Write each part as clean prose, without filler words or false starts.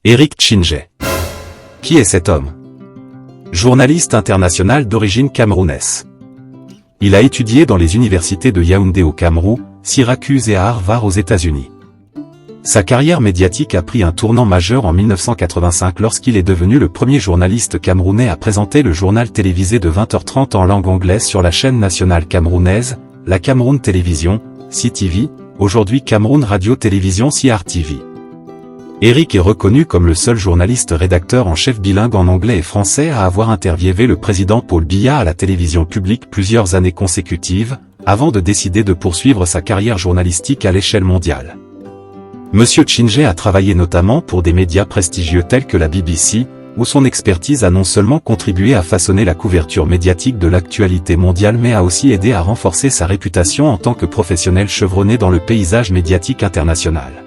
Eric Tchinjé. Qui est cet homme? Journaliste international d'origine camerounaise. Il a étudié dans les universités de Yaoundé au Cameroun, Syracuse et à Harvard aux États-Unis. Sa carrière médiatique a pris un tournant majeur en 1985 lorsqu'il est devenu le premier journaliste camerounais à présenter le journal télévisé de 20h30 en langue anglaise sur la chaîne nationale camerounaise, la Cameroun Télévision, CTV, aujourd'hui Cameroun Radio Télévision CRTV. Eric est reconnu comme le seul journaliste rédacteur en chef bilingue en anglais et français à avoir interviewé le président Paul Biya à la télévision publique plusieurs années consécutives, avant de décider de poursuivre sa carrière journalistique à l'échelle mondiale. Monsieur Tchinjé a travaillé notamment pour des médias prestigieux tels que la BBC, où son expertise a non seulement contribué à façonner la couverture médiatique de l'actualité mondiale mais a aussi aidé à renforcer sa réputation en tant que professionnel chevronné dans le paysage médiatique international.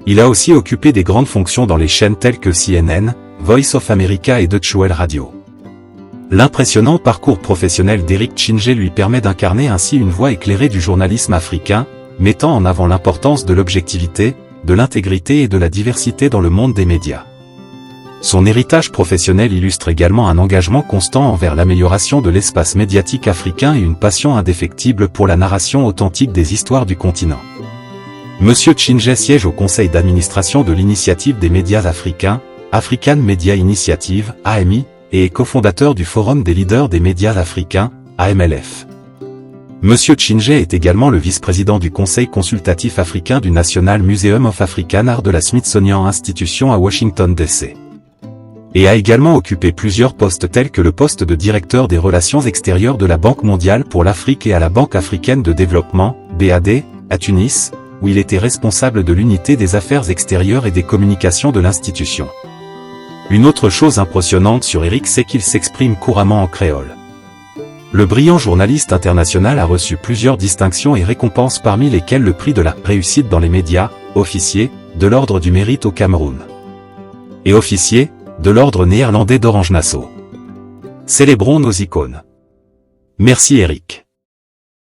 Il a aussi occupé des grandes fonctions dans les chaînes telles que CNN, Voice of America et Deutsche Welle Radio. L'impressionnant parcours professionnel d'Eric Tchinjé lui permet d'incarner ainsi une voix éclairée du journalisme africain, mettant en avant l'importance de l'objectivité, de l'intégrité et de la diversité dans le monde des médias. Son héritage professionnel illustre également un engagement constant envers l'amélioration de l'espace médiatique africain et une passion indéfectible pour la narration authentique des histoires du continent. Monsieur Tchinjé siège au conseil d'administration de l'Initiative des médias africains, African Media Initiative, AMI, et est cofondateur du Forum des leaders des médias africains, AMLF. Monsieur Tchinjé est également le vice-président du Conseil consultatif africain du National Museum of African Art de la Smithsonian Institution à Washington DC. Et a également occupé plusieurs postes tels que le poste de directeur des relations extérieures de la Banque mondiale pour l'Afrique et à la Banque africaine de développement, BAD, à Tunis, où il était responsable de l'unité des affaires extérieures et des communications de l'institution. Une autre chose impressionnante sur Eric, c'est qu'il s'exprime couramment en créole. Le brillant journaliste international a reçu plusieurs distinctions et récompenses parmi lesquelles le prix de la réussite dans les médias, officier, de l'ordre du mérite au Cameroun. Et officier, de l'ordre néerlandais d'Orange Nassau. Célébrons nos icônes. Merci Eric.